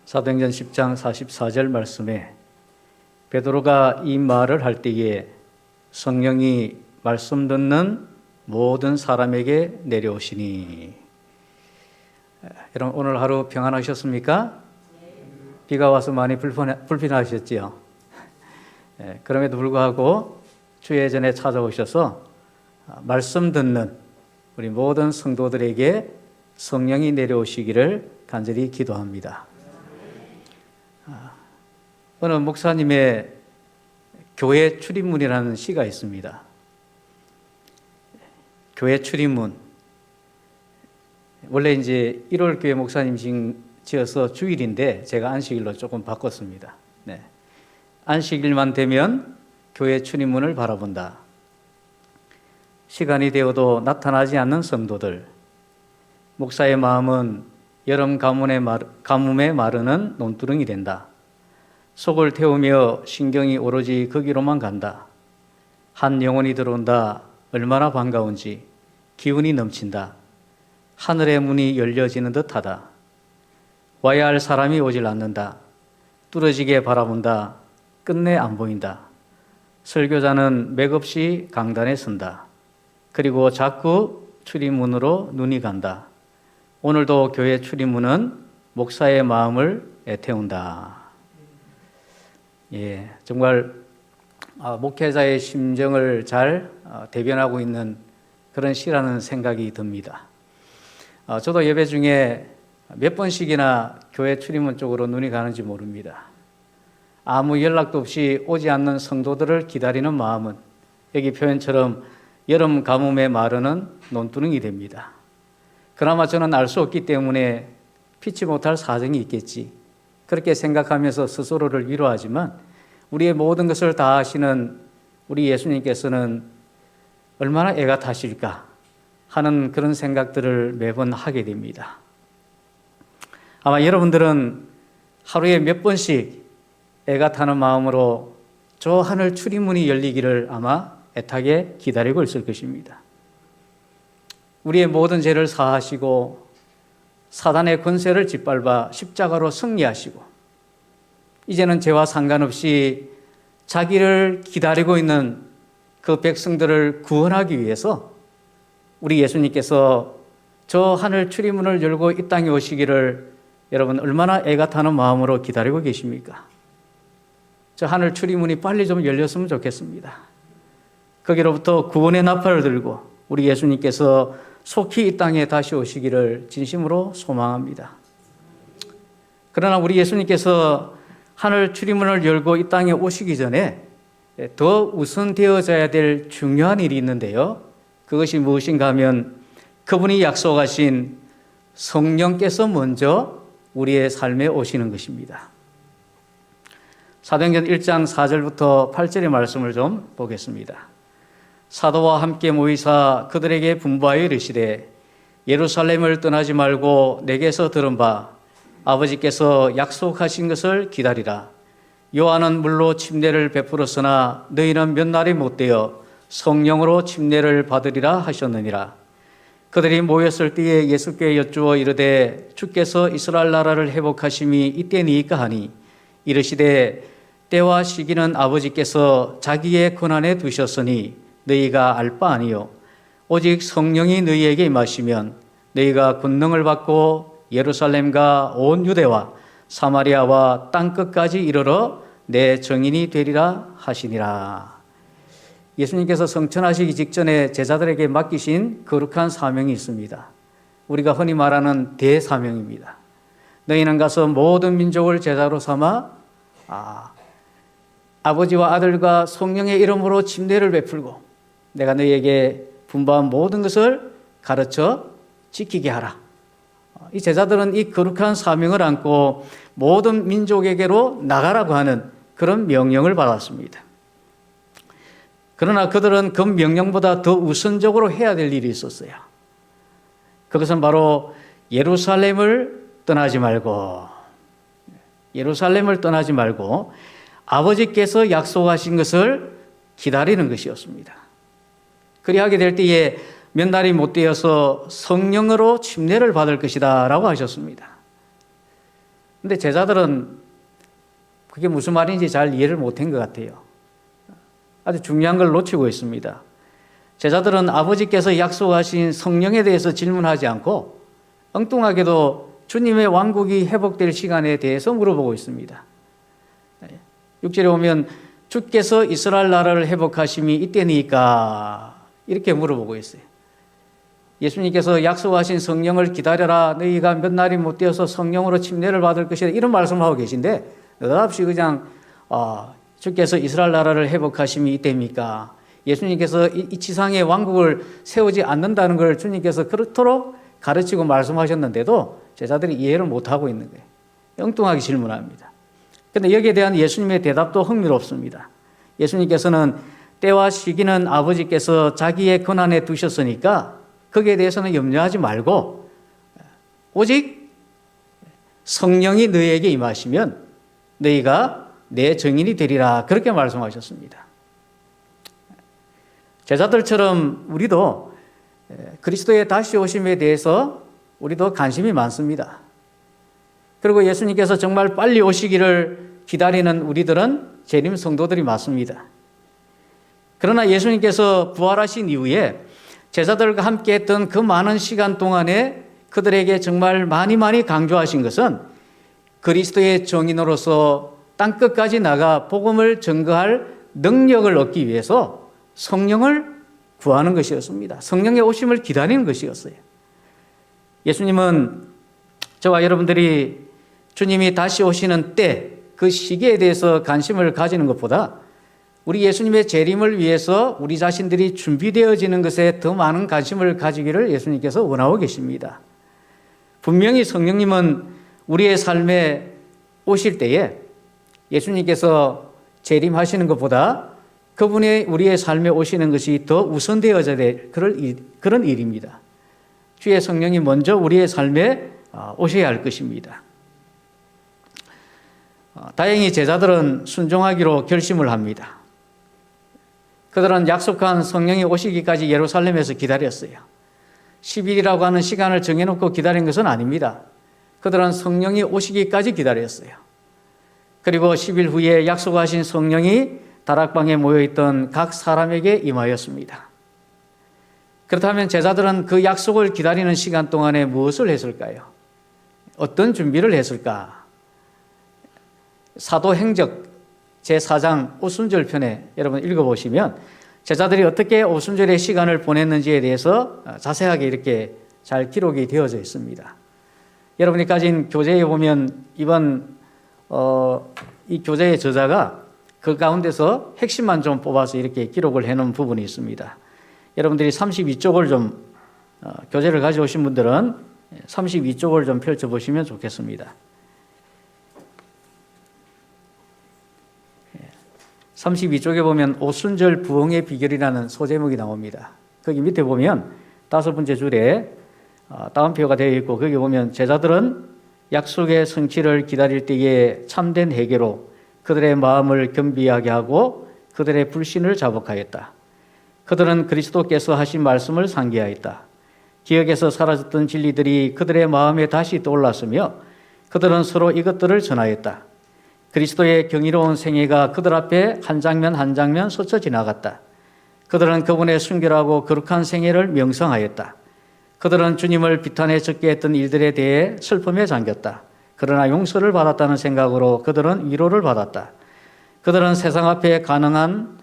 사도행전 10장 44절 말씀에 베드로가 이 말을 할 때에 성령이 말씀 듣는 모든 사람에게 내려오시니. 여러분 오늘 하루 평안하셨습니까? 비가 와서 많이 불편하셨지요? 그럼에도 불구하고 주의 전에 찾아오셔서 말씀 듣는 우리 모든 성도들에게 성령이 내려오시기를 간절히 기도합니다. 어느 목사님의 교회 출입문이라는 시가 있습니다. 교회 출입문. 원래 이제 1월 교회 목사님 지어서 주일인데 제가 안식일로 조금 바꿨습니다. 네. 안식일만 되면 교회 출입문을 바라본다. 시간이 되어도 나타나지 않는 성도들. 목사의 마음은 여름 가뭄에 마르는 논두렁이 된다. 속을 태우며 신경이 오로지 거기로만 간다. 한 영혼이 들어온다. 얼마나 반가운지 기운이 넘친다. 하늘의 문이 열려지는 듯하다. 와야 할 사람이 오질 않는다. 뚫어지게 바라본다. 끝내 안 보인다. 설교자는 맥없이 강단에 선다. 그리고 자꾸 출입문으로 눈이 간다. 오늘도 교회 출입문은 목사의 마음을 애태운다. 정말 목회자의 심정을 잘 대변하고 있는 그런 시라는 생각이 듭니다. 저도 예배 중에 몇 번씩이나 교회 출입문 쪽으로 눈이 가는지 모릅니다. 아무 연락도 없이 오지 않는 성도들을 기다리는 마음은 여기 표현처럼 여름 가뭄에 마르는 논두렁이 됩니다. 그나마 저는 알 수 없기 때문에 피치 못할 사정이 있겠지. 그렇게 생각하면서 스스로를 위로하지만 우리의 모든 것을 다 아시는 우리 예수님께서는 얼마나 애가 타실까 하는 그런 생각들을 매번 하게 됩니다. 아마 여러분들은 하루에 몇 번씩 애가 타는 마음으로 저 하늘 출입문이 열리기를 아마 애타게 기다리고 있을 것입니다. 우리의 모든 죄를 사하시고 사단의 권세를 짓밟아 십자가로 승리하시고 이제는 죄와 상관없이 자기를 기다리고 있는 그 백성들을 구원하기 위해서 우리 예수님께서 저 하늘 출입문을 열고 이 땅에 오시기를 여러분 얼마나 애가 타는 마음으로 기다리고 계십니까? 저 하늘 출입문이 빨리 좀 열렸으면 좋겠습니다. 거기로부터 구원의 나팔을 들고 우리 예수님께서 속히 이 땅에 다시 오시기를 진심으로 소망합니다. 그러나 우리 예수님께서 하늘 출입문을 열고 이 땅에 오시기 전에 더 우선되어져야 될 중요한 일이 있는데요. 그것이 무엇인가 하면 그분이 약속하신 성령께서 먼저 우리의 삶에 오시는 것입니다. 사도행전 1장 4절부터 8절의 말씀을 좀 보겠습니다. 사도와 함께 모이사 그들에게 분부하여 이르시되 예루살렘을 떠나지 말고 내게서 들은 바 아버지께서 약속하신 것을 기다리라. 요한은 물로 침례를 베풀었으나 너희는 몇 날이 못되어 성령으로 침례를 받으리라 하셨느니라. 그들이 모였을 때에 예수께 여쭈어 이르되 주께서 이스라엘 나라를 회복하심이 이때니이까 하니 이르시되 때와 시기는 아버지께서 자기의 권한에 두셨으니 너희가 알 바 아니요 오직 성령이 너희에게 임하시면 너희가 권능을 받고 예루살렘과 온 유대와 사마리아와 땅끝까지 이르러 내 증인이 되리라 하시니라. 예수님께서 성천하시기 직전에 제자들에게 맡기신 거룩한 사명이 있습니다. 우리가 흔히 말하는 대사명입니다. 너희는 가서 모든 민족을 제자로 삼아 아버지와 아들과 성령의 이름으로 침례를 베풀고 내가 너희에게 분부한 모든 것을 가르쳐 지키게 하라. 이 제자들은 이 거룩한 사명을 안고 모든 민족에게로 나가라고 하는 그런 명령을 받았습니다. 그러나 그들은 그 명령보다 더 우선적으로 해야 될 일이 있었어요. 그것은 바로 예루살렘을 떠나지 말고 아버지께서 약속하신 것을 기다리는 것이었습니다. 그리하게 될 때에 몇 날이 못 되어서 성령으로 침례를 받을 것이다 라고 하셨습니다. 근데 제자들은 그게 무슨 말인지 잘 이해를 못한 것 같아요. 아주 중요한 걸 놓치고 있습니다. 제자들은 아버지께서 약속하신 성령에 대해서 질문하지 않고 엉뚱하게도 주님의 왕국이 회복될 시간에 대해서 물어보고 있습니다. 6절에 보면 주께서 이스라엘 나라를 회복하심이 이때니까 이렇게 물어보고 있어요. 예수님께서 약속하신 성령을 기다려라. 너희가 몇 날이 못 되어서 성령으로 침례를 받을 것이다. 이런 말씀을 하고 계신데 느닷없이 그냥 주께서 이스라엘 나라를 회복하심이 이때입니까? 예수님께서 이 지상의 왕국을 세우지 않는다는 걸 주님께서 그렇도록 가르치고 말씀하셨는데도 제자들이 이해를 못하고 있는 거예요. 엉뚱하게 질문합니다. 그런데 여기에 대한 예수님의 대답도 흥미롭습니다. 예수님께서는 때와 시기는 아버지께서 자기의 권한에 두셨으니까 거기에 대해서는 염려하지 말고 오직 성령이 너희에게 임하시면 너희가 내 증인이 되리라 그렇게 말씀하셨습니다. 제자들처럼 우리도 그리스도의 다시 오심에 대해서 우리도 관심이 많습니다. 그리고 예수님께서 정말 빨리 오시기를 기다리는 우리들은 재림 성도들이 맞습니다. 그러나 예수님께서 부활하신 이후에 제자들과 함께 했던 그 많은 시간 동안에 그들에게 정말 많이 강조하신 것은 그리스도의 증인으로서 땅끝까지 나가 복음을 증거할 능력을 얻기 위해서 성령을 구하는 것이었습니다. 성령의 오심을 기다리는 것이었어요. 예수님은 저와 여러분들이 주님이 다시 오시는 때 그 시기에 대해서 관심을 가지는 것보다 우리 예수님의 재림을 위해서 우리 자신들이 준비되어지는 것에 더 많은 관심을 가지기를 예수님께서 원하고 계십니다. 분명히 성령님은 우리의 삶에 오실 때에 예수님께서 재림하시는 것보다 그분의 우리의 삶에 오시는 것이 더 우선되어져야 될 그런 일입니다. 주의 성령이 먼저 우리의 삶에 오셔야 할 것입니다. 다행히 제자들은 순종하기로 결심을 합니다. 그들은 약속한 성령이 오시기까지 예루살렘에서 기다렸어요. 10일이라고 하는 시간을 정해놓고 기다린 것은 아닙니다. 그들은 성령이 오시기까지 기다렸어요. 그리고 10일 후에 약속하신 성령이 다락방에 모여있던 각 사람에게 임하였습니다. 그렇다면 제자들은 그 약속을 기다리는 시간 동안에 무엇을 했을까요? 어떤 준비를 했을까? 사도행적 제4장 오순절 편에 여러분 읽어보시면 제자들이 어떻게 오순절의 시간을 보냈는지에 대해서 자세하게 이렇게 잘 기록이 되어져 있습니다. 여러분이 가진 교재에 보면 이번 이 교재의 저자가 그 가운데서 핵심만 좀 뽑아서 이렇게 기록을 해놓은 부분이 있습니다. 여러분들이 32쪽을 좀 교재를 가져오신 분들은 32쪽을 좀 펼쳐보시면 좋겠습니다. 32쪽에 보면 오순절 부흥의 비결이라는 소제목이 나옵니다. 거기 밑에 보면 5번째 줄에 따옴표가 되어 있고 거기 보면 제자들은 약속의 성취를 기다릴 때에 참된 회개로 그들의 마음을 겸비하게 하고 그들의 불신을 자복하였다. 그들은 그리스도께서 하신 말씀을 상기하였다. 기억에서 사라졌던 진리들이 그들의 마음에 다시 떠올랐으며 그들은 서로 이것들을 전하였다. 그리스도의 경이로운 생애가 그들 앞에 한 장면 한 장면 스쳐 지나갔다. 그들은 그분의 순결하고 거룩한 생애를 명상하였다. 그들은 주님을 비탄에 적게 했던 일들에 대해 슬픔에 잠겼다. 그러나 용서를 받았다는 생각으로 그들은 위로를 받았다. 그들은 세상 앞에 가능한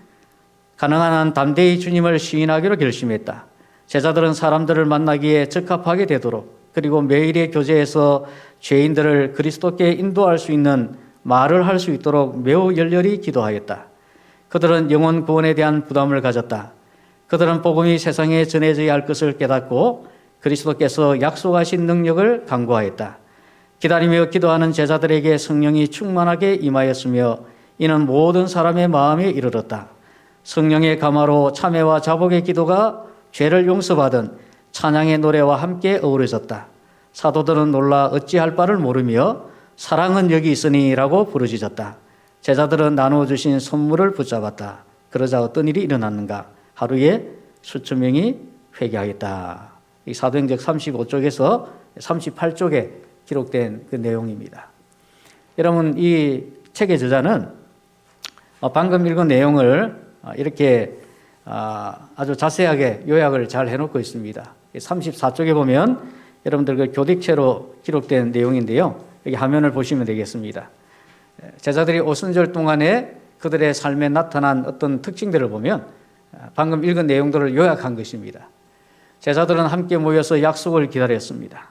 한 담대히 주님을 시인하기로 결심했다. 제자들은 사람들을 만나기에 적합하게 되도록 그리고 매일의 교제에서 죄인들을 그리스도께 인도할 수 있는 말을 할 수 있도록 매우 열렬히 기도하였다. 그들은 영혼 구원에 대한 부담을 가졌다. 그들은 복음이 세상에 전해져야 할 것을 깨닫고 그리스도께서 약속하신 능력을 간구하였다. 기다리며 기도하는 제자들에게 성령이 충만하게 임하였으며 이는 모든 사람의 마음에 이르렀다. 성령의 감화로 참회와 자복의 기도가 죄를 용서받은 찬양의 노래와 함께 어우러졌다. 사도들은 놀라 어찌할 바를 모르며 사랑은 여기 있으니라고 부르짖었다. 제자들은 나누어 주신 선물을 붙잡았다. 그러자 어떤 일이 일어났는가? 하루에 수천 명이 회개하였다. 이 사도행적 35쪽에서 38쪽에 기록된 그 내용입니다. 여러분, 이 책의 저자는 방금 읽은 내용을 이렇게 아주 자세하게 요약을 잘 해놓고 있습니다. 34쪽에 보면 여러분들 그 교독체로 기록된 내용인데요. 여기 화면을 보시면 되겠습니다. 제자들이 오순절 동안에 그들의 삶에 나타난 어떤 특징들을 보면 방금 읽은 내용들을 요약한 것입니다. 제자들은 함께 모여서 약속을 기다렸습니다.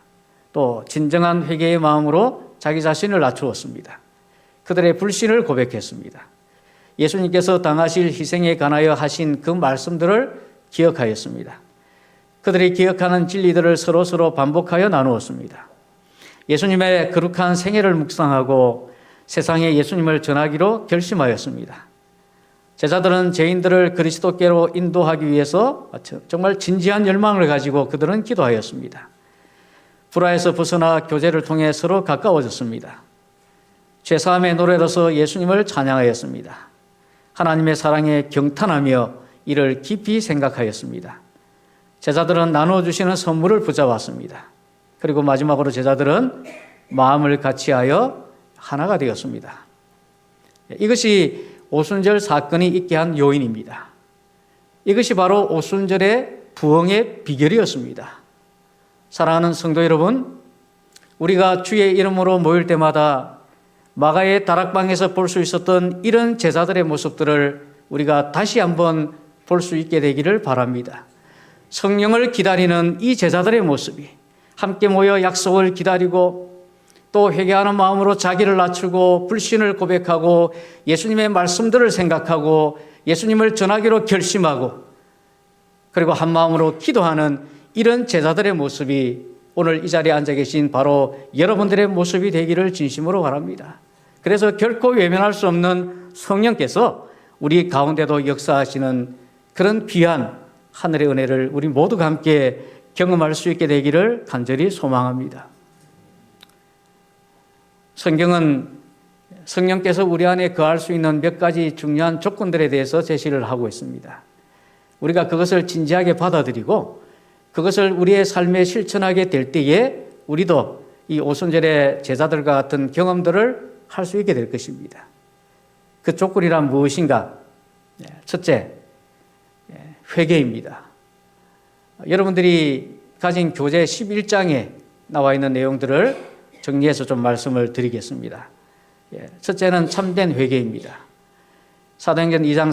또 진정한 회개의 마음으로 자기 자신을 낮추었습니다. 그들의 불신을 고백했습니다. 예수님께서 당하실 희생에 관하여 하신 그 말씀들을 기억하였습니다. 그들이 기억하는 진리들을 서로 반복하여 나누었습니다. 예수님의 거룩한 생애를 묵상하고 세상에 예수님을 전하기로 결심하였습니다. 제자들은 죄인들을 그리스도께로 인도하기 위해서 정말 진지한 열망을 가지고 그들은 기도하였습니다. 불화에서 벗어나 교제를 통해 서로 가까워졌습니다. 죄사함의 노래로서 예수님을 찬양하였습니다. 하나님의 사랑에 경탄하며 이를 깊이 생각하였습니다. 제자들은 나눠주시는 선물을 붙잡았습니다. 그리고 마지막으로 제자들은 마음을 같이하여 하나가 되었습니다. 이것이 오순절 사건이 있게 한 요인입니다. 이것이 바로 오순절의 부흥의 비결이었습니다. 사랑하는 성도 여러분, 우리가 주의 이름으로 모일 때마다 마가의 다락방에서 볼 수 있었던 이런 제자들의 모습들을 우리가 다시 한번 볼 수 있게 되기를 바랍니다. 성령을 기다리는 이 제자들의 모습이 함께 모여 약속을 기다리고 또 회개하는 마음으로 자기를 낮추고 불신을 고백하고 예수님의 말씀들을 생각하고 예수님을 전하기로 결심하고 그리고 한 마음으로 기도하는 이런 제자들의 모습이 오늘 이 자리에 앉아 계신 바로 여러분들의 모습이 되기를 진심으로 바랍니다. 그래서 결코 외면할 수 없는 성령께서 우리 가운데도 역사하시는 그런 귀한 하늘의 은혜를 우리 모두가 함께 경험할 수 있게 되기를 간절히 소망합니다. 성경은 성령께서 우리 안에 거할 수 있는 몇 가지 중요한 조건들에 대해서 제시를 하고 있습니다. 우리가 그것을 진지하게 받아들이고 그것을 우리의 삶에 실천하게 될 때에 우리도 이 오순절의 제자들과 같은 경험들을 할 수 있게 될 것입니다. 그 조건이란 무엇인가? 첫째, 회개입니다. 여러분들이 가진 교재 11장에 나와 있는 내용들을 정리해서 좀 말씀을 드리겠습니다. 첫째는 참된 회개입니다. 사도행전 2장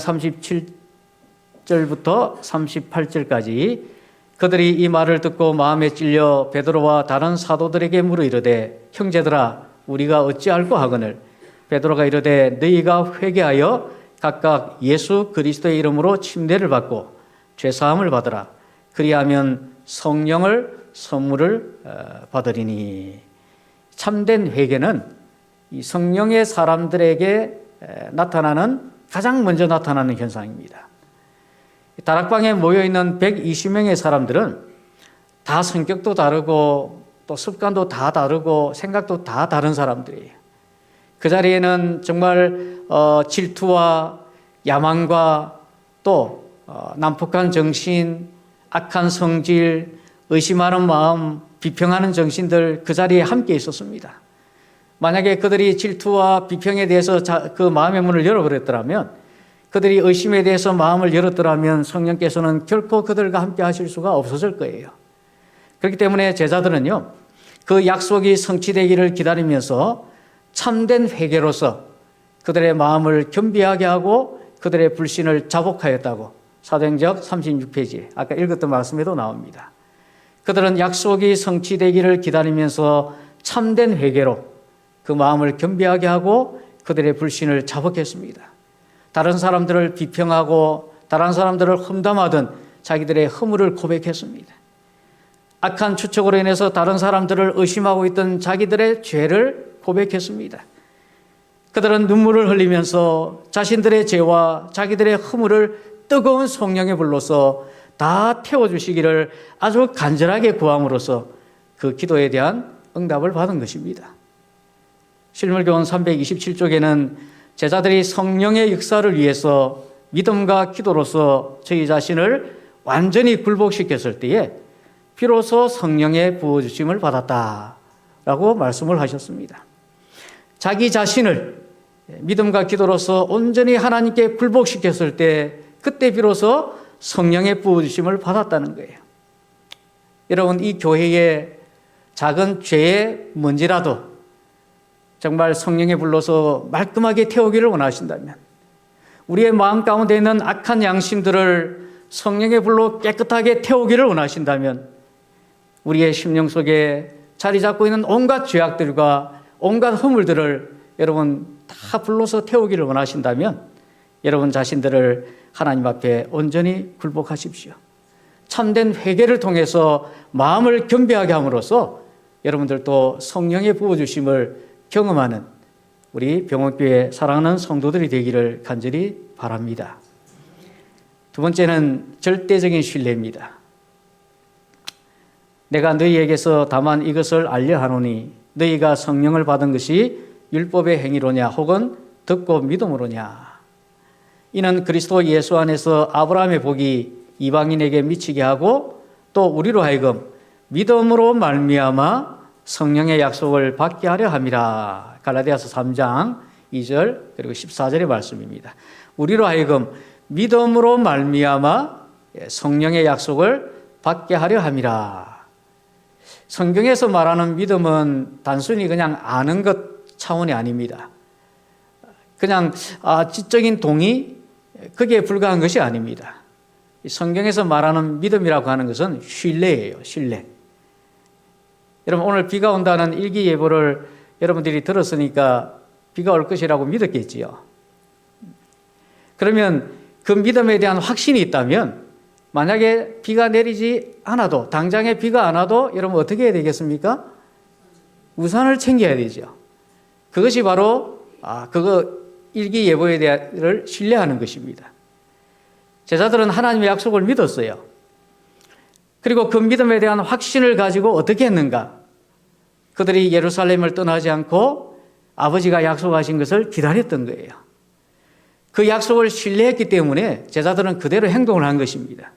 37절부터 38절까지 그들이 이 말을 듣고 마음에 찔려 베드로와 다른 사도들에게 물어 이르되 형제들아 우리가 어찌할꼬 하거늘 베드로가 이르되 너희가 회개하여 각각 예수 그리스도의 이름으로 침례를 받고 죄사함을 받으라. 그리하면 성령을 선물을 받으리니. 참된 회개는 이 성령의 사람들에게 나타나는 가장 먼저 나타나는 현상입니다. 다락방에 모여있는 120명의 사람들은 다 성격도 다르고 또 습관도 다 다르고 생각도 다 다른 사람들이에요. 그 자리에는 정말 질투와 야망과 또 난폭한 정신, 악한 성질, 의심하는 마음, 비평하는 정신들 그 자리에 함께 있었습니다. 만약에 그들이 질투와 비평에 대해서 그 마음의 문을 열어버렸더라면, 그들이 의심에 대해서 마음을 열었더라면 성령께서는 결코 그들과 함께 하실 수가 없었을 거예요. 그렇기 때문에 제자들은요, 그 약속이 성취되기를 기다리면서 참된 회개로서 그들의 마음을 겸비하게 하고 그들의 불신을 자복하였다고 사도행전 36페이지 아까 읽었던 말씀에도 나옵니다. 그들은 약속이 성취되기를 기다리면서 참된 회개로 그 마음을 겸비하게 하고 그들의 불신을 자복했습니다. 다른 사람들을 비평하고 다른 사람들을 험담하던 자기들의 허물을 고백했습니다. 악한 추측으로 인해서 다른 사람들을 의심하고 있던 자기들의 죄를 고백했습니다. 그들은 눈물을 흘리면서 자신들의 죄와 자기들의 허물을 뜨거운 성령의 불로서 다 태워주시기를 아주 간절하게 구함으로써 그 기도에 대한 응답을 받은 것입니다. 실물교훈 327쪽에는 제자들이 성령의 역사를 위해서 믿음과 기도로서 저희 자신을 완전히 굴복시켰을 때에 비로소 성령의 부어주심을 받았다라고 말씀을 하셨습니다. 자기 자신을 믿음과 기도로서 온전히 하나님께 굴복시켰을 때 그때 비로소 성령의 부어주심을 받았다는 거예요. 여러분, 이 교회의 작은 죄의 먼지라도 정말 성령에 불러서 말끔하게 태우기를 원하신다면, 우리의 마음 가운데 있는 악한 양심들을 성령의 불로 깨끗하게 태우기를 원하신다면, 우리의 심령 속에 자리 잡고 있는 온갖 죄악들과 온갖 허물들을 여러분 다 불러서 태우기를 원하신다면, 여러분 자신들을 하나님 앞에 온전히 굴복하십시오. 참된 회개를 통해서 마음을 겸비하게 함으로써 여러분들도 성령의 부어주심을 경험하는 우리 병원교회 사랑하는 성도들이 되기를 간절히 바랍니다. 두 번째는 절대적인 신뢰입니다. 내가 너희에게서 다만 이것을 알려하노니 너희가 성령을 받은 것이 율법의 행위로냐 혹은 듣고 믿음으로냐. 이는 그리스도 예수 안에서 아브라함의 복이 이방인에게 미치게 하고 또 우리로 하여금 믿음으로 말미암아 성령의 약속을 받게 하려 함이라. 갈라디아서 3장 2절 그리고 14절의 말씀입니다. 우리로 하여금 믿음으로 말미암아 성령의 약속을 받게 하려 함이라. 성경에서 말하는 믿음은 단순히 그냥 아는 것 차원이 아닙니다. 그냥 지적인 동의, 거기에 불과한 것이 아닙니다. 성경에서 말하는 믿음이라고 하는 것은 신뢰예요, 신뢰. 여러분, 오늘 비가 온다는 일기예보를 여러분들이 들었으니까 비가 올 것이라고 믿었겠지요. 그러면 그 믿음에 대한 확신이 있다면, 만약에 비가 내리지 않아도, 당장에 비가 안 와도 여러분 어떻게 해야 되겠습니까? 우산을 챙겨야 되죠. 그것이 바로 그거 일기예보에 대해를 신뢰하는 것입니다. 제자들은 하나님의 약속을 믿었어요. 그리고 그 믿음에 대한 확신을 가지고 어떻게 했는가? 그들이 예루살렘을 떠나지 않고 아버지가 약속하신 것을 기다렸던 거예요. 그 약속을 신뢰했기 때문에 제자들은 그대로 행동을 한 것입니다.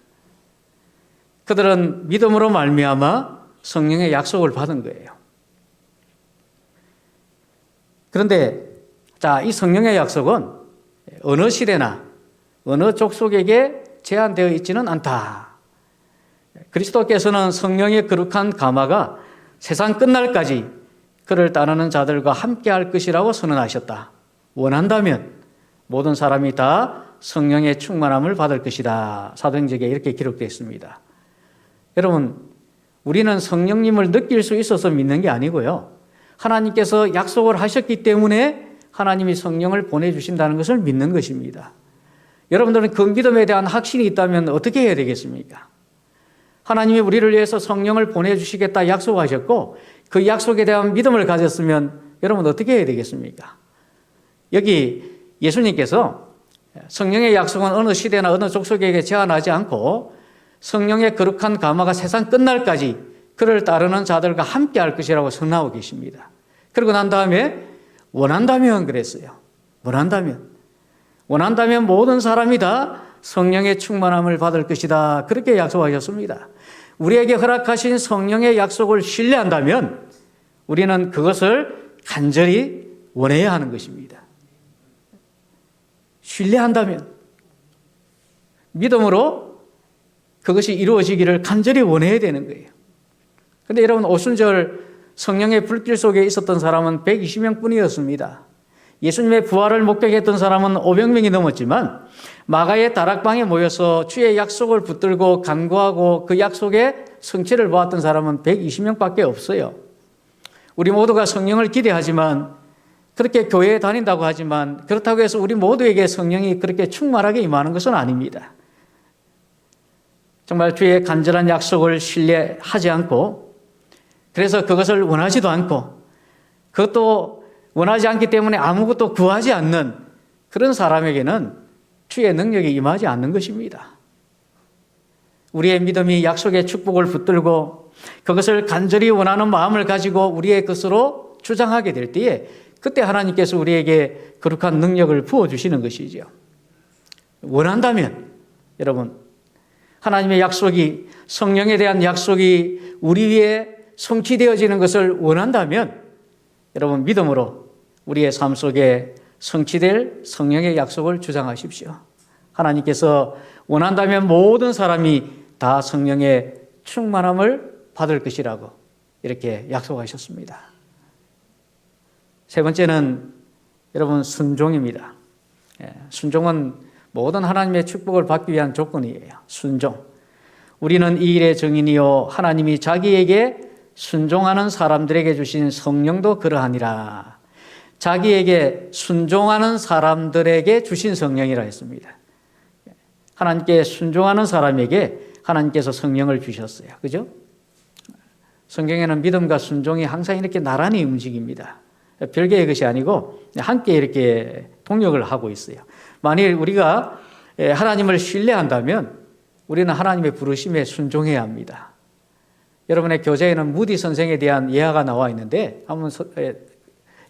그들은 믿음으로 말미암아 성령의 약속을 받은 거예요. 그런데 이 성령의 약속은 어느 시대나 어느 족속에게 제한되어 있지는 않다. 그리스도께서는 성령의 거룩한 가마가 세상 끝날까지 그를 따르는 자들과 함께 할 것이라고 선언하셨다. 원한다면 모든 사람이 다 성령의 충만함을 받을 것이다. 사도행전에 이렇게 기록되어 있습니다. 여러분, 우리는 성령님을 느낄 수 있어서 믿는 게 아니고요. 하나님께서 약속을 하셨기 때문에 하나님이 성령을 보내주신다는 것을 믿는 것입니다. 여러분들은 그 믿음에 대한 확신이 있다면 어떻게 해야 되겠습니까? 하나님이 우리를 위해서 성령을 보내주시겠다 약속하셨고 그 약속에 대한 믿음을 가졌으면 여러분 어떻게 해야 되겠습니까? 여기 예수님께서 성령의 약속은 어느 시대나 어느 족속에게 제한하지 않고 성령의 거룩한 가마가 세상 끝날까지 그를 따르는 자들과 함께 할 것이라고 선언하고 계십니다. 그러고 난 다음에 원한다면 그랬어요. 원한다면 모든 사람이 다 성령의 충만함을 받을 것이다. 그렇게 약속하셨습니다. 우리에게 허락하신 성령의 약속을 신뢰한다면 우리는 그것을 간절히 원해야 하는 것입니다. 신뢰한다면, 믿음으로 그것이 이루어지기를 간절히 원해야 되는 거예요. 그런데 여러분, 오순절 성령의 불길 속에 있었던 사람은 120명 뿐이었습니다. 예수님의 부활을 목격했던 사람은 500명이 넘었지만 마가의 다락방에 모여서 주의 약속을 붙들고 간구하고 그 약속의 성취를 보았던 사람은 120명밖에 없어요. 우리 모두가 성령을 기대하지만, 그렇게 교회에 다닌다고 하지만, 그렇다고 해서 우리 모두에게 성령이 그렇게 충만하게 임하는 것은 아닙니다. 정말 주의 간절한 약속을 신뢰하지 않고, 그래서 그것을 원하지도 않고, 그것도 원하지 않기 때문에 아무것도 구하지 않는 그런 사람에게는 주의 능력이 임하지 않는 것입니다. 우리의 믿음이 약속의 축복을 붙들고 그것을 간절히 원하는 마음을 가지고 우리의 것으로 주장하게 될 때에 그때 하나님께서 우리에게 거룩한 능력을 부어주시는 것이죠. 원한다면, 여러분, 하나님의 약속이, 성령에 대한 약속이 우리 위에 성취되어지는 것을 원한다면 여러분 믿음으로 우리의 삶 속에 성취될 성령의 약속을 주장하십시오. 하나님께서 원한다면 모든 사람이 다 성령의 충만함을 받을 것이라고 이렇게 약속하셨습니다. 세 번째는 여러분 순종입니다. 순종은 모든 하나님의 축복을 받기 위한 조건이에요. 순종. 우리는 이 일의 증인이요 하나님이 자기에게 순종하는 사람들에게 주신 성령도 그러하니라. 자기에게 순종하는 사람들에게 주신 성령이라 했습니다. 하나님께 순종하는 사람에게 하나님께서 성령을 주셨어요. 그죠? 성경에는 믿음과 순종이 항상 이렇게 나란히 움직입니다. 별개의 것이 아니고 함께 이렇게 동력을 하고 있어요. 만일 우리가 하나님을 신뢰한다면 우리는 하나님의 부르심에 순종해야 합니다. 여러분의 교재에는 무디 선생에 대한 예화가 나와 있는데 한번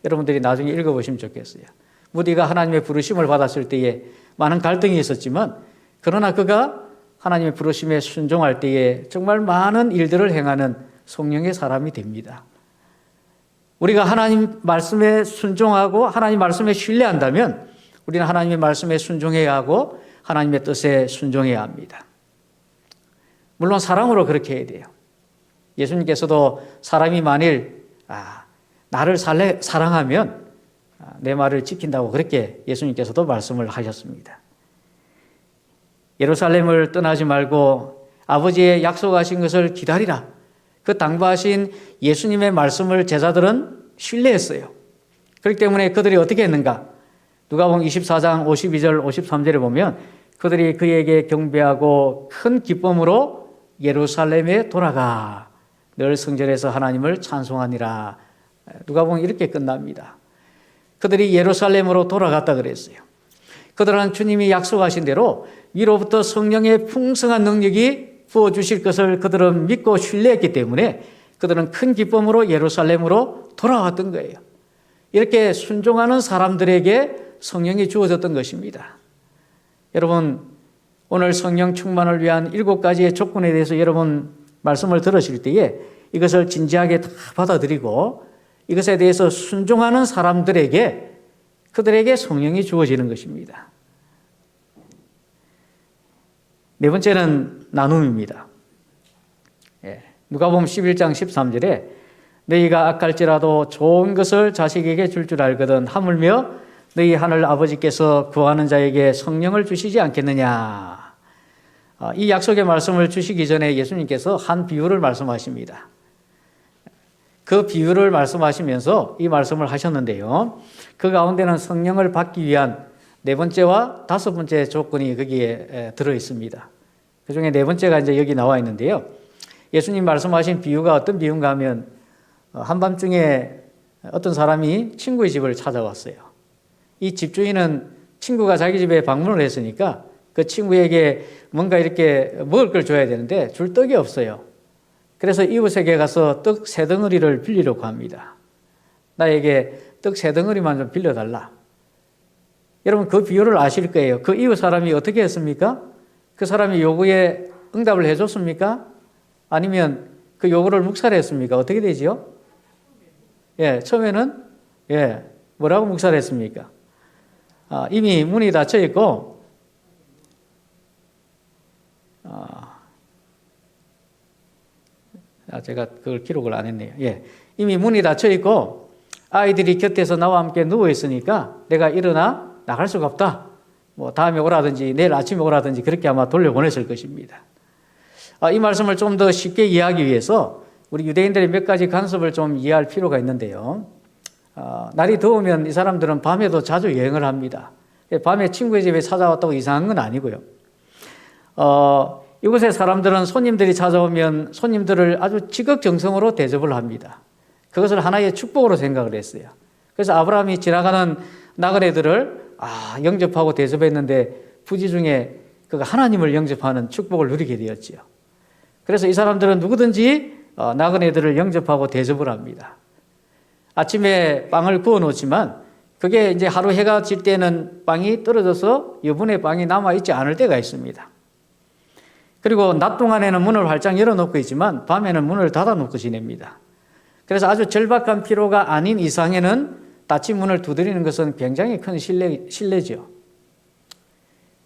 여러분들이 나중에 읽어보시면 좋겠어요. 무디가 하나님의 부르심을 받았을 때에 많은 갈등이 있었지만 그러나 그가 하나님의 부르심에 순종할 때에 정말 많은 일들을 행하는 성령의 사람이 됩니다. 우리가 하나님 말씀에 순종하고 하나님 말씀에 신뢰한다면 우리는 하나님의 말씀에 순종해야 하고 하나님의 뜻에 순종해야 합니다. 물론 사랑으로 그렇게 해야 돼요. 예수님께서도 사람이 만일 나를 사랑하면 내 말을 지킨다고 그렇게 예수님께서도 말씀을 하셨습니다. 예루살렘을 떠나지 말고 아버지의 약속하신 것을 기다리라. 그 당부하신 예수님의 말씀을 제자들은 신뢰했어요. 그렇기 때문에 그들이 어떻게 했는가? 누가복음 24장 52절 53절에 보면 그들이 그에게 경배하고 큰 기쁨으로 예루살렘에 돌아가 늘 성전에서 하나님을 찬송하니라. 누가복음 이렇게 끝납니다. 그들이 예루살렘으로 돌아갔다 그랬어요. 그들은 주님이 약속하신 대로 위로부터 성령의 풍성한 능력이 부어주실 것을 그들은 믿고 신뢰했기 때문에 그들은 큰 기쁨으로 예루살렘으로 돌아왔던 거예요. 이렇게 순종하는 사람들에게 성령이 주어졌던 것입니다. 여러분, 오늘 성령 충만을 위한 7가지의 조건에 대해서 여러분 말씀을 들으실 때에 이것을 진지하게 다 받아들이고 이것에 대해서 순종하는 사람들에게 그들에게 성령이 주어지는 것입니다. 네 번째는 나눔입니다. 누가복음 11장 13절에 너희가 악할지라도 좋은 것을 자식에게 줄 줄 알거든 하물며 너희 하늘 아버지께서 구하는 자에게 성령을 주시지 않겠느냐. 이 약속의 말씀을 주시기 전에 예수님께서 한 비유를 말씀하십니다. 그 비유를 말씀하시면서 이 말씀을 하셨는데요. 그 가운데는 성령을 받기 위한 네 번째와 다섯 번째 조건이 거기에 들어 있습니다. 그 중에 네 번째가 이제 여기 나와 있는데요. 예수님 말씀하신 비유가 어떤 비유인가 하면 한밤중에 어떤 사람이 친구의 집을 찾아왔어요. 이 집주인은 친구가 자기 집에 방문을 했으니까 그 친구에게 뭔가 이렇게 먹을 걸 줘야 되는데 줄 떡이 없어요. 그래서 이웃에게 가서 떡 3덩어리를 빌리려고 합니다. 나에게 떡 3덩어리만 좀 빌려달라. 여러분 그 비유를 아실 거예요. 그 이웃 사람이 어떻게 했습니까? 그 사람이 요구에 응답을 해줬습니까? 아니면 그 요구를 묵살했습니까? 어떻게 되지요? 처음에는 뭐라고 묵살했습니까? 이미 문이 닫혀 있고 제가 그걸 기록을 안 했네요. 이미 문이 닫혀 있고 아이들이 곁에서 나와 함께 누워 있으니까 내가 일어나 나갈 수가 없다. 뭐 다음에 오라든지 내일 아침에 오라든지 그렇게 아마 돌려보냈을 것입니다. 이 말씀을 좀 더 쉽게 이해하기 위해서 우리 유대인들의 몇 가지 관습을 좀 이해할 필요가 있는데요. 날이 더우면 이 사람들은 밤에도 자주 여행을 합니다. 밤에 친구의 집에 찾아왔다고 이상한 건 아니고요. 이곳의 사람들은 손님들이 찾아오면 손님들을 아주 지극정성으로 대접을 합니다. 그것을 하나의 축복으로 생각을 했어요. 그래서 아브라함이 지나가는 나그네들을 영접하고 대접했는데 부지 중에 그가 하나님을 영접하는 축복을 누리게 되었지요. 그래서 이 사람들은 누구든지 나그네들을 영접하고 대접을 합니다. 아침에 빵을 구워 놓지만 그게 이제 하루 해가 질 때는 빵이 떨어져서 여분의 빵이 남아있지 않을 때가 있습니다. 그리고 낮 동안에는 문을 활짝 열어놓고 있지만 밤에는 문을 닫아놓고 지냅니다. 그래서 아주 절박한 피로가 아닌 이상에는 닫힌 문을 두드리는 것은 굉장히 큰 신뢰죠.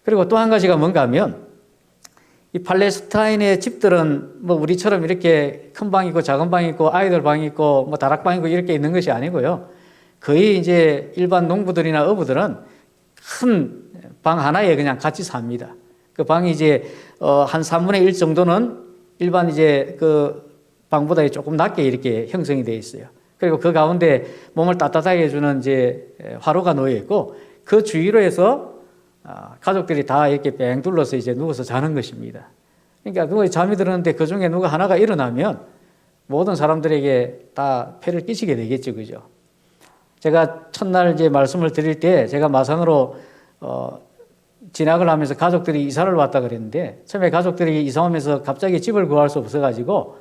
그리고 또 한 가지가 뭔가 하면 이 팔레스타인의 집들은 뭐 우리처럼 이렇게 큰 방이 있고 작은 방이 있고 아이들 방이 있고 뭐 다락방이 있고 이렇게 있는 것이 아니고요. 거의 이제 일반 농부들이나 어부들은 큰 방 하나에 그냥 같이 삽니다. 그 방이 이제 한 3분의 1 정도는 일반 이제 그 방보다 조금 낮게 이렇게 형성이 되어 있어요. 그리고 그 가운데 몸을 따뜻하게 해주는 이제 화로가 놓여 있고 그 주위로 해서 가족들이 다 이렇게 뺑 둘러서 이제 누워서 자는 것입니다. 그러니까 누워 잠이 들었는데 그 중에 누가 하나가 일어나면 모든 사람들에게 다 폐를 끼치게 되겠죠, 그죠? 제가 첫날 이제 말씀을 드릴 때 제가 마산으로 진학을 하면서 가족들이 이사를 왔다 그랬는데 처음에 가족들이 이사 오면서 갑자기 집을 구할 수 없어가지고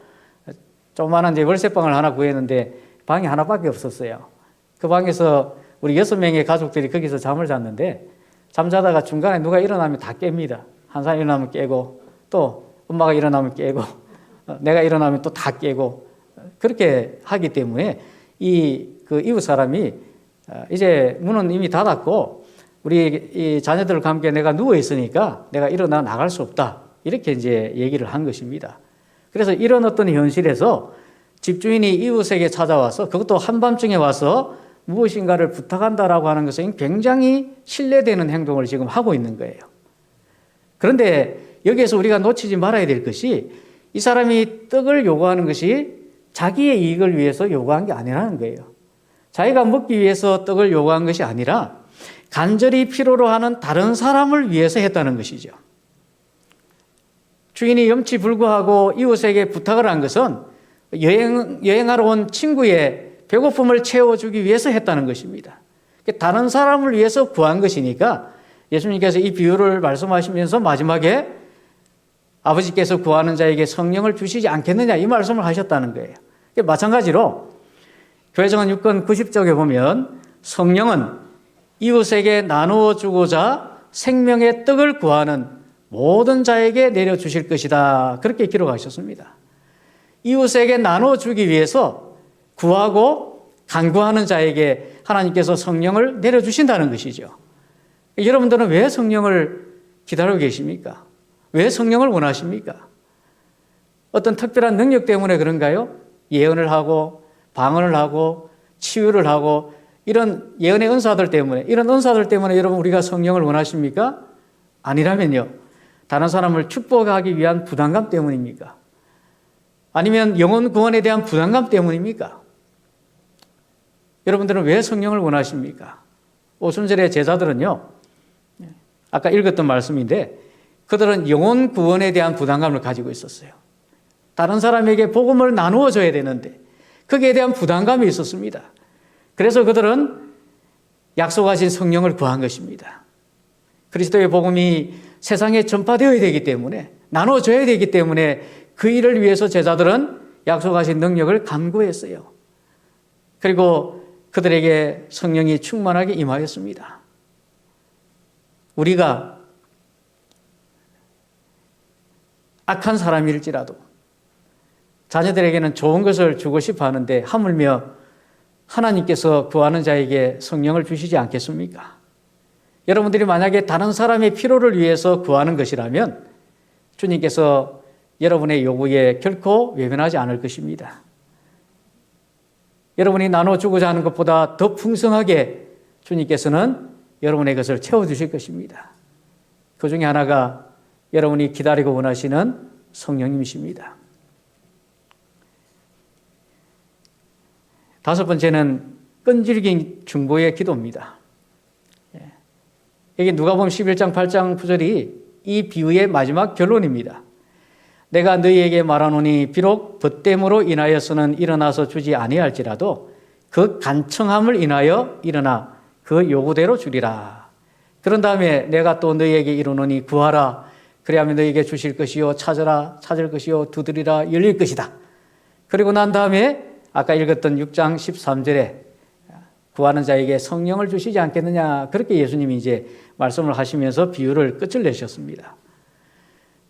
조그마한 이제 월세방을 하나 구했는데 방이 하나밖에 없었어요. 그 방에서 우리 6명의 가족들이 거기서 잠을 잤는데 잠자다가 중간에 누가 일어나면 다 깹니다. 한 사람 일어나면 깨고 또 엄마가 일어나면 깨고 내가 일어나면 또 다 깨고 그렇게 하기 때문에 그 이웃 사람이 이제 문은 이미 닫았고 우리 이 자녀들과 함께 내가 누워 있으니까 내가 일어나 나갈 수 없다. 이렇게 이제 얘기를 한 것입니다. 그래서 이런 어떤 현실에서 집주인이 이웃에게 찾아와서 그것도 한밤중에 와서 무엇인가를 부탁한다라고 하는 것은 굉장히 신뢰되는 행동을 지금 하고 있는 거예요. 그런데 여기에서 우리가 놓치지 말아야 될 것이 이 사람이 떡을 요구하는 것이 자기의 이익을 위해서 요구한 게 아니라는 거예요. 자기가 먹기 위해서 떡을 요구한 것이 아니라 간절히 필요로 하는 다른 사람을 위해서 했다는 것이죠. 주인이 염치불구하고 이웃에게 부탁을 한 것은 여행하러 온 친구의 배고픔을 채워주기 위해서 했다는 것입니다. 다른 사람을 위해서 구한 것이니까 예수님께서 이 비유를 말씀하시면서 마지막에 아버지께서 구하는 자에게 성령을 주시지 않겠느냐 이 말씀을 하셨다는 거예요. 마찬가지로 교회정원 6권 90쪽에 보면 성령은 이웃에게 나누어 주고자 생명의 떡을 구하는 모든 자에게 내려주실 것이다. 그렇게 기록하셨습니다. 이웃에게 나눠주기 위해서 구하고 간구하는 자에게 하나님께서 성령을 내려주신다는 것이죠. 여러분들은 왜 성령을 기다리고 계십니까? 왜 성령을 원하십니까? 어떤 특별한 능력 때문에 그런가요? 예언을 하고 방언을 하고 치유를 하고 이런 예언의 은사들 때문에 이런 은사들 때문에 여러분 우리가 성령을 원하십니까? 아니라면요. 다른 사람을 축복하기 위한 부담감 때문입니까? 아니면 영혼 구원에 대한 부담감 때문입니까? 여러분들은 왜 성령을 원하십니까? 오순절의 제자들은요, 아까 읽었던 말씀인데, 그들은 영혼 구원에 대한 부담감을 가지고 있었어요. 다른 사람에게 복음을 나누어 줘야 되는데, 거기에 대한 부담감이 있었습니다. 그래서 그들은 약속하신 성령을 구한 것입니다. 그리스도의 복음이 세상에 전파되어야 되기 때문에, 나눠줘야 되기 때문에 그 일을 위해서 제자들은 약속하신 능력을 간구했어요. 그리고 그들에게 성령이 충만하게 임하였습니다. 우리가 악한 사람일지라도 자녀들에게는 좋은 것을 주고 싶어 하는데 하물며 하나님께서 구하는 자에게 성령을 주시지 않겠습니까? 여러분들이 만약에 다른 사람의 필요를 위해서 구하는 것이라면 주님께서 여러분의 요구에 결코 외면하지 않을 것입니다. 여러분이 나눠주고자 하는 것보다 더 풍성하게 주님께서는 여러분의 것을 채워주실 것입니다. 그 중에 하나가 여러분이 기다리고 원하시는 성령님이십니다. 다섯 번째는 끈질긴 중보의 기도입니다. 여기 누가복음 11장 8장 9절이 이 비유의 마지막 결론입니다. 내가 너희에게 말하노니 비록 벗됨으로 인하여서는 일어나서 주지 아니할지라도 그 간청함을 인하여 일어나 그 요구대로 주리라. 그런 다음에 내가 또 너희에게 이르노니 구하라. 그리하면 너희에게 주실 것이요 찾으라 찾을 것이요 두드리라 열릴 것이다. 그리고 난 다음에 아까 읽었던 6장 13절에 구하는 자에게 성령을 주시지 않겠느냐. 그렇게 예수님이 이제 말씀을 하시면서 비유를 끝을 내셨습니다.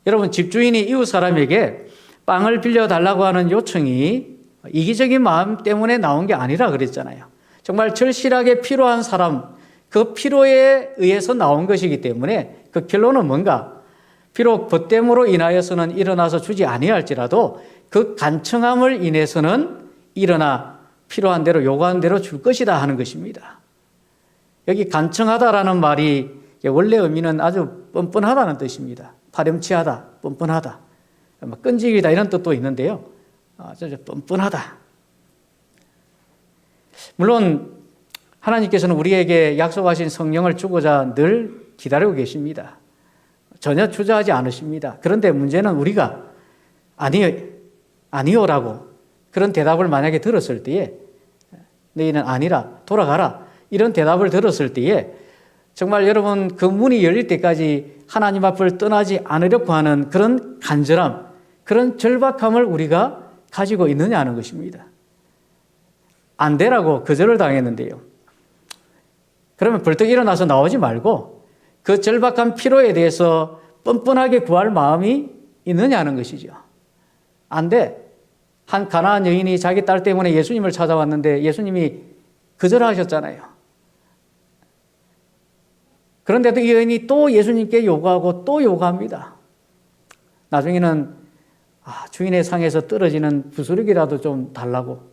여러분, 집주인이 이웃 사람에게 빵을 빌려달라고 하는 요청이 이기적인 마음 때문에 나온 게 아니라 그랬잖아요. 정말 절실하게 필요한 사람, 그 필요에 의해서 나온 것이기 때문에 그 결론은 뭔가? 비록 벗됨으로 인하여서는 일어나서 주지 아니할지라도 그 간청함을 인해서는 일어나 필요한 대로 요구한 대로 줄 것이다 하는 것입니다. 여기 간청하다라는 말이 원래 의미는 아주 뻔뻔하다는 뜻입니다. 파렴치하다, 뻔뻔하다, 끈질기다 이런 뜻도 있는데요. 아주 뻔뻔하다. 물론 하나님께서는 우리에게 약속하신 성령을 주고자 늘 기다리고 계십니다. 전혀 주저하지 않으십니다. 그런데 문제는 우리가 아니요라고 그런 대답을 만약에 들었을 때에 너희는 아니라 돌아가라 이런 대답을 들었을 때에 정말 여러분 그 문이 열릴 때까지 하나님 앞을 떠나지 않으려고 하는 그런 간절함, 그런 절박함을 우리가 가지고 있느냐 하는 것입니다. 안 되라고 거절을 당했는데요. 그러면 벌떡 일어나서 나오지 말고 그 절박한 필요에 대해서 뻔뻔하게 구할 마음이 있느냐 하는 것이죠. 안 돼. 한 가나안 여인이 자기 딸 때문에 예수님을 찾아왔는데 예수님이 거절하셨잖아요. 그런데도 이 여인이 또 예수님께 요구하고 또 요구합니다. 나중에는 주인의 상에서 떨어지는 부스러기라도 좀 달라고.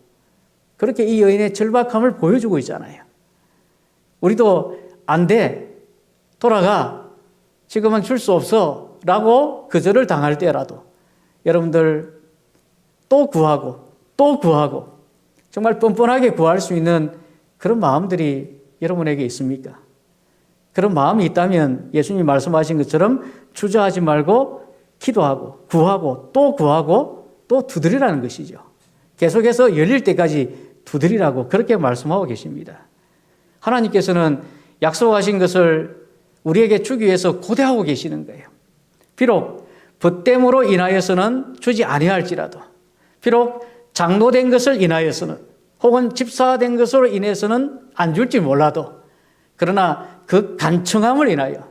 그렇게 이 여인의 절박함을 보여주고 있잖아요. 우리도 안 돼. 돌아가. 지금은 줄 수 없어. 라고 거절을 당할 때라도 여러분들 또 구하고 또 구하고 정말 뻔뻔하게 구할 수 있는 그런 마음들이 여러분에게 있습니까? 그런 마음이 있다면 예수님이 말씀하신 것처럼 주저하지 말고 기도하고 구하고 또 두드리라는 것이죠. 계속해서 열릴 때까지 두드리라고 그렇게 말씀하고 계십니다. 하나님께서는 약속하신 것을 우리에게 주기 위해서 고대하고 계시는 거예요. 비록 벗됨으로 인하여서는 주지 아니할지라도, 비록 장로된 것을 인하여서는 혹은 집사된 것으로 인해서는 안 줄지 몰라도, 그러나 그 간청함을 인하여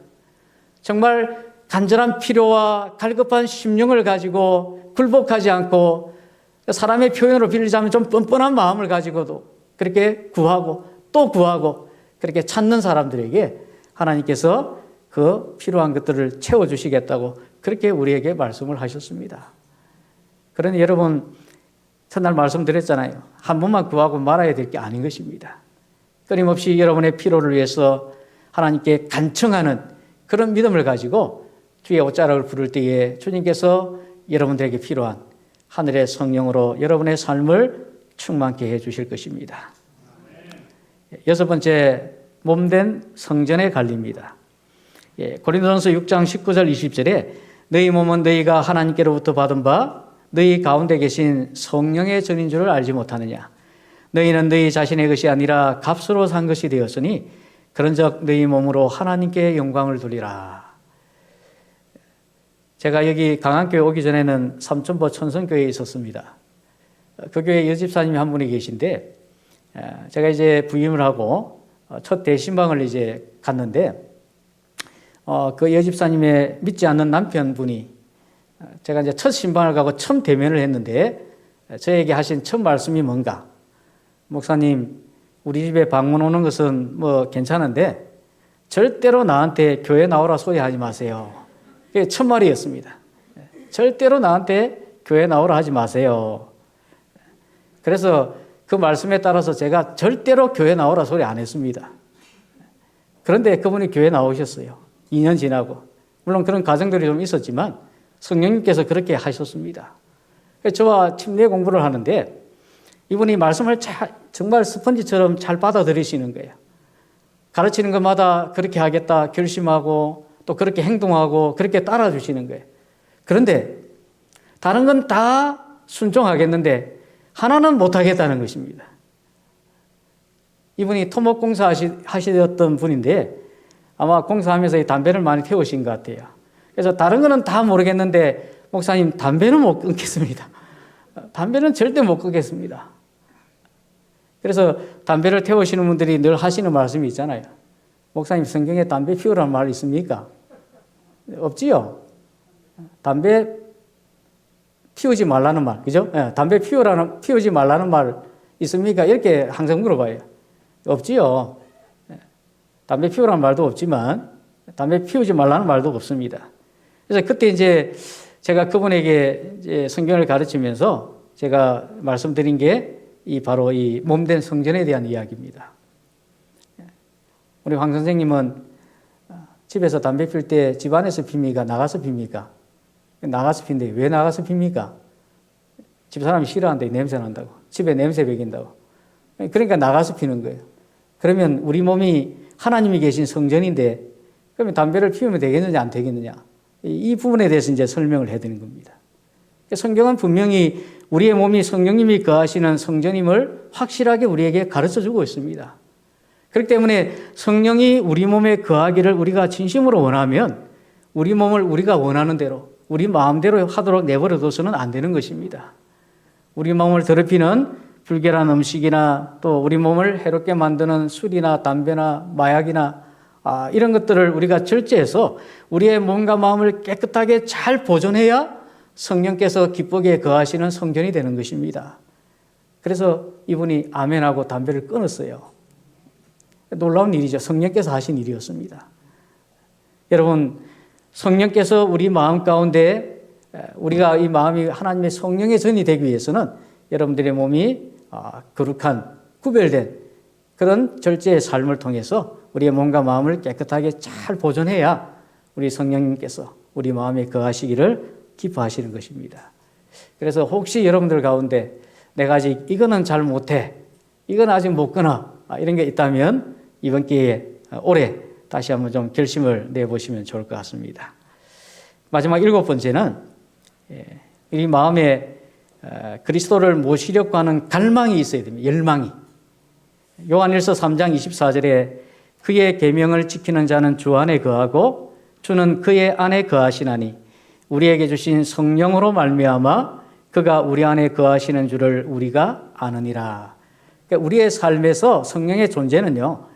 정말 간절한 필요와 갈급한 심령을 가지고 굴복하지 않고 사람의 표현으로 빌리자면 좀 뻔뻔한 마음을 가지고도 그렇게 구하고 또 구하고 그렇게 찾는 사람들에게 하나님께서 그 필요한 것들을 채워주시겠다고 그렇게 우리에게 말씀을 하셨습니다. 그런데 여러분, 첫날 말씀드렸잖아요. 한 번만 구하고 말아야 될 게 아닌 것입니다. 끊임없이 여러분의 필요를 위해서 하나님께 간청하는 그런 믿음을 가지고 주의 옷자락을 부를 때에 주님께서 여러분들에게 필요한 하늘의 성령으로 여러분의 삶을 충만케 해 주실 것입니다. 여섯 번째, 몸된 성전의 관리입니다. 고린도전서 6장 19절 20절에 너희 몸은 너희가 하나님께로부터 받은 바 너희 가운데 계신 성령의 전인 줄을 알지 못하느냐. 너희는 너희 자신의 것이 아니라 값으로 산 것이 되었으니 그런즉 너희 몸으로 하나님께 영광을 돌리라. 제가 여기 강안교회 오기 전에는 삼천포 천성교회에 있었습니다. 그 교회 여집사님이 한 분이 계신데 제가 이제 부임을 하고 첫 대신방을 이제 갔는데 그 여집사님의 믿지 않는 남편분이 제가 이제 첫 신방을 가고 처음 대면을 했는데 저에게 하신 첫 말씀이 뭔가, 목사님, 우리 집에 방문 오는 것은 뭐 괜찮은데 절대로 나한테 교회 나오라 소리 하지 마세요. 그게 첫 말이었습니다. 절대로 나한테 교회 나오라 하지 마세요. 그래서 그 말씀에 따라서 제가 절대로 교회 나오라 소리 안 했습니다. 그런데 그분이 교회 나오셨어요. 2년 지나고. 물론 그런 과정들이 좀 있었지만 성령님께서 그렇게 하셨습니다. 저와 침례 공부를 하는데 이분이 말씀을 정말 스펀지처럼 잘 받아들이시는 거예요. 가르치는 것마다 그렇게 하겠다 결심하고 또 그렇게 행동하고 그렇게 따라주시는 거예요. 그런데 다른 건 다 순종하겠는데 하나는 못하겠다는 것입니다. 이분이 토목공사 하시던 분인데 아마 공사하면서 담배를 많이 태우신 것 같아요. 그래서 다른 거는 다 모르겠는데 목사님, 담배는 못 끊겠습니다. 담배는 절대 못 끊겠습니다. 그래서 담배를 태우시는 분들이 늘 하시는 말씀이 있잖아요. 목사님, 성경에 담배 피우라는 말 있습니까? 없지요? 담배 피우지 말라는 말, 그죠? 담배 피우지 말라는 말 있습니까? 이렇게 항상 물어봐요. 없지요. 담배 피우라는 말도 없지만 담배 피우지 말라는 말도 없습니다. 그래서 그때 이제 제가 그분에게 이제 성경을 가르치면서 제가 말씀드린 게 바로 이 몸된 성전에 대한 이야기입니다. 우리 황 선생님은 집에서 담배 필 때 집 안에서 핍니까? 나가서 핍니까? 나가서 핀데 왜 나가서 핍니까? 집사람이 싫어한다, 냄새 난다고. 집에 냄새 배긴다고. 그러니까 나가서 피는 거예요. 그러면 우리 몸이 하나님이 계신 성전인데 그러면 담배를 피우면 되겠느냐 안 되겠느냐. 이 부분에 대해서 이제 설명을 해드리는 겁니다. 성경은 분명히 우리의 몸이 성령님이 거하시는 성전임을 확실하게 우리에게 가르쳐주고 있습니다. 그렇기 때문에 성령이 우리 몸에 거하기를 우리가 진심으로 원하면 우리 몸을 우리가 원하는 대로 우리 마음대로 하도록 내버려둬서는 안 되는 것입니다. 우리 몸을 더럽히는 불결한 음식이나 또 우리 몸을 해롭게 만드는 술이나 담배나 마약이나 이런 것들을 우리가 절제해서 우리의 몸과 마음을 깨끗하게 잘 보존해야 성령께서 기쁘게 거하시는 성전이 되는 것입니다. 그래서 이분이 아멘하고 담배를 끊었어요. 놀라운 일이죠. 성령께서 하신 일이었습니다. 여러분, 성령께서 우리 마음 가운데 우리가 이 마음이 하나님의 성령의 전이 되기 위해서는 여러분들의 몸이 거룩한 구별된 그런 절제의 삶을 통해서 우리의 몸과 마음을 깨끗하게 잘 보존해야 우리 성령님께서 우리 마음에 거하시기를 기뻐하시는 것입니다. 그래서 혹시 여러분들 가운데 내가 아직 이거는 잘 못해, 이건 아직 못 끊어 이런 게 있다면 이번 기회에 올해 다시 한번 좀 결심을 내보시면 좋을 것 같습니다. 마지막 7번째는 이 마음에 그리스도를 모시려고 하는 갈망이 있어야 됩니다. 열망이. 요한일서 3장 24절에 그의 계명을 지키는 자는 주 안에 거하고 주는 그의 안에 거하시나니 우리에게 주신 성령으로 말미암아 그가 우리 안에 거하시는 줄을 우리가 아느니라. 그러니까 우리의 삶에서 성령의 존재는요,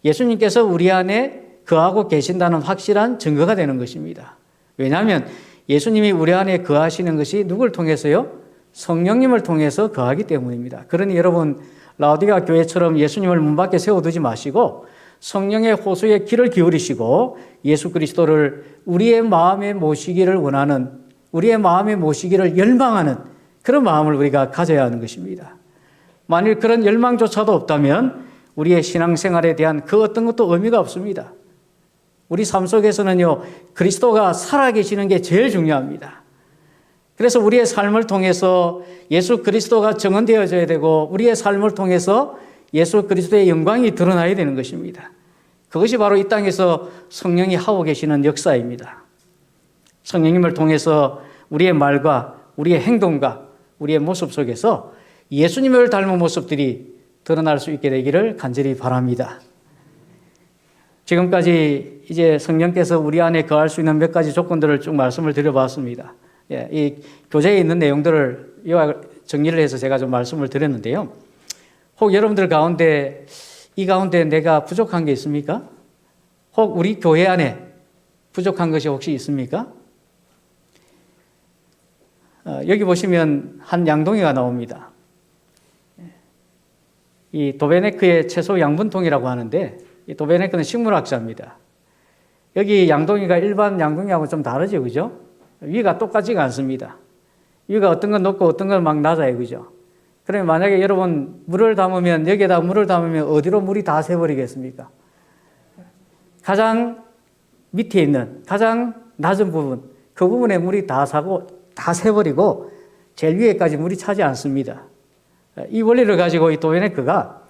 예수님께서 우리 안에 거하고 계신다는 확실한 증거가 되는 것입니다. 왜냐하면 예수님이 우리 안에 거하시는 것이 누굴 통해서요? 성령님을 통해서 거하기 때문입니다. 그러니 여러분, 라오디게아 교회처럼 예수님을 문 밖에 세워두지 마시고 성령의 호소에 귀를 기울이시고 예수 그리스도를 우리의 마음에 모시기를 원하는, 우리의 마음에 모시기를 열망하는 그런 마음을 우리가 가져야 하는 것입니다. 만일 그런 열망조차도 없다면 우리의 신앙생활에 대한 그 어떤 것도 의미가 없습니다. 우리 삶 속에서는요, 그리스도가 살아계시는 게 제일 중요합니다. 그래서 우리의 삶을 통해서 예수 그리스도가 증언되어져야 되고 우리의 삶을 통해서 예수 그리스도의 영광이 드러나야 되는 것입니다. 그것이 바로 이 땅에서 성령이 하고 계시는 역사입니다. 성령님을 통해서 우리의 말과 우리의 행동과 우리의 모습 속에서 예수님을 닮은 모습들이 드러날 수 있게 되기를 간절히 바랍니다. 지금까지 이제 성령께서 우리 안에 거할 수 있는 몇 가지 조건들을 쭉 말씀을 드려봤습니다. 이 교재에 있는 내용들을 정리를 해서 제가 좀 말씀을 드렸는데요. 혹 여러분들 가운데 이 가운데 내가 부족한 게 있습니까? 혹 우리 교회 안에 부족한 것이 혹시 있습니까? 여기 보시면 한 양동이가 나옵니다. 이 도베네크의 채소 양분통이라고 하는데 이 도베네크는 식물학자입니다. 여기 양동이가 일반 양동이하고 좀 다르죠, 그죠? 위가 똑같지가 않습니다. 위가 어떤 건 높고 어떤 건 막 낮아요, 그죠? 그러면 만약에 여러분 물을 담으면 여기에다 물을 담으면 어디로 물이 다 새버리겠습니까? 가장 밑에 있는 가장 낮은 부분, 그 부분에 물이 다 새버리고 제일 위에까지 물이 차지 않습니다. 이 원리를 가지고 이 도베네크가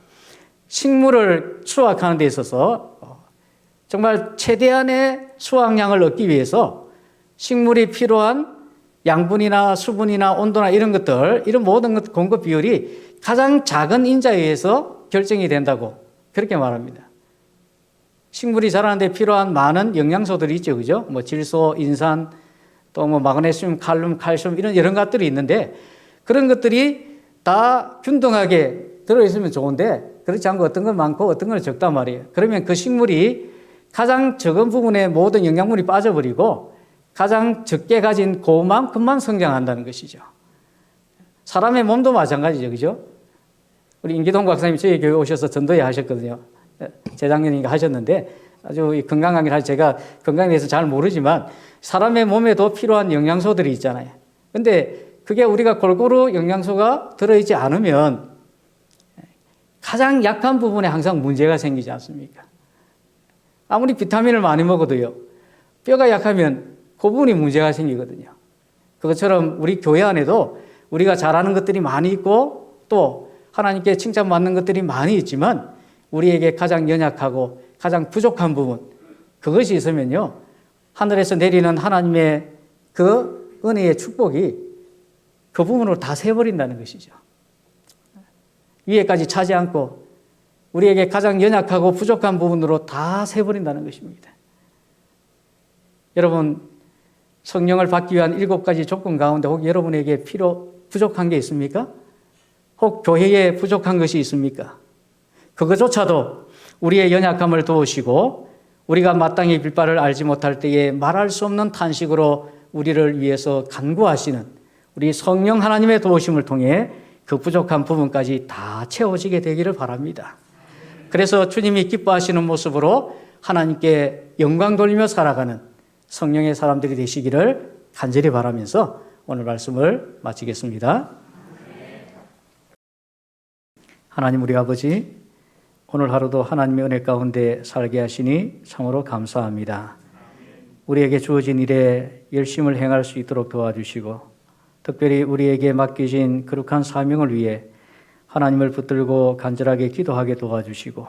식물을 수확하는 데 있어서 정말 최대한의 수확량을 얻기 위해서 식물이 필요한 양분이나 수분이나 온도나 이런 것들, 이런 모든 것 공급 비율이 가장 작은 인자에 의해서 결정이 된다고 그렇게 말합니다. 식물이 자라는 데 필요한 많은 영양소들이 있죠, 그죠? 뭐 질소, 인산, 또 뭐 마그네슘, 칼륨, 칼슘 이런 것들이 있는데 그런 것들이 다 균등하게 들어있으면 좋은데 그렇지 않고 어떤 건 많고 어떤 건 적단 말이에요. 그러면 그 식물이 가장 적은 부분에 모든 영양분이 빠져버리고 가장 적게 가진 그만큼만 성장한다는 것이죠. 사람의 몸도 마찬가지죠, 그죠? 우리 임기동 박사님이 저희 교회 오셔서 전도회 하셨거든요. 재작년인가 하셨는데 아주 건강하긴 하죠. 제가 건강에 대해서 잘 모르지만 사람의 몸에도 필요한 영양소들이 있잖아요. 근데 그게 우리가 골고루 영양소가 들어있지 않으면 가장 약한 부분에 항상 문제가 생기지 않습니까? 아무리 비타민을 많이 먹어도요, 뼈가 약하면 그 부분이 문제가 생기거든요. 그것처럼 우리 교회 안에도 우리가 잘하는 것들이 많이 있고 또 하나님께 칭찬받는 것들이 많이 있지만 우리에게 가장 연약하고 가장 부족한 부분, 그것이 있으면요, 하늘에서 내리는 하나님의 그 은혜의 축복이 그 부분으로 다 새버린다는 것이죠. 위에까지 차지 않고 우리에게 가장 연약하고 부족한 부분으로 다 새버린다는 것입니다. 여러분, 성령을 받기 위한 7가지 조건 가운데 혹 여러분에게 부족한 게 있습니까? 혹 교회에 부족한 것이 있습니까? 그것조차도 우리의 연약함을 도우시고 우리가 마땅히 빌바를 알지 못할 때에 말할 수 없는 탄식으로 우리를 위해서 간구하시는 우리 성령 하나님의 도우심을 통해 그 부족한 부분까지 다 채워지게 되기를 바랍니다. 그래서 주님이 기뻐하시는 모습으로 하나님께 영광 돌리며 살아가는 성령의 사람들이 되시기를 간절히 바라면서 오늘 말씀을 마치겠습니다. 하나님 우리 아버지, 오늘 하루도 하나님의 은혜 가운데 살게 하시니 참으로 감사합니다. 우리에게 주어진 일에 열심을 행할 수 있도록 도와주시고 특별히 우리에게 맡겨진 거룩한 사명을 위해 하나님을 붙들고 간절하게 기도하게 도와주시고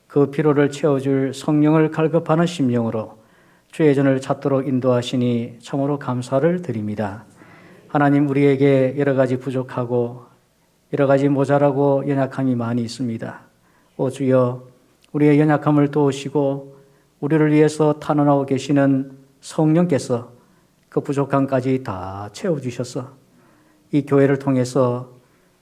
그 피로를 채워줄 성령을 갈급하는 심령으로 주의 전을 찾도록 인도하시니 참으로 감사를 드립니다. 하나님 우리에게 여러 가지 부족하고 여러 가지 모자라고 연약함이 많이 있습니다. 오 주여, 우리의 연약함을 도우시고 우리를 위해서 탄원하고 계시는 성령께서 그 부족함까지 다 채워주셔서 이 교회를 통해서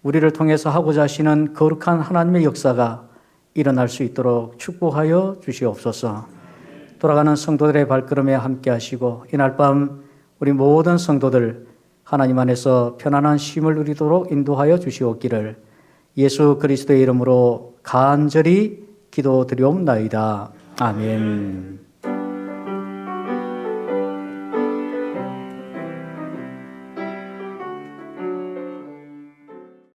우리를 통해서 하고자 하시는 거룩한 하나님의 역사가 일어날 수 있도록 축복하여 주시옵소서. 돌아가는 성도들의 발걸음에 함께 하시고 이날 밤 우리 모든 성도들 하나님 안에서 편안한 쉼을 누리도록 인도하여 주시옵기를 예수 그리스도의 이름으로 간절히 기도드리옵나이다. 아멘.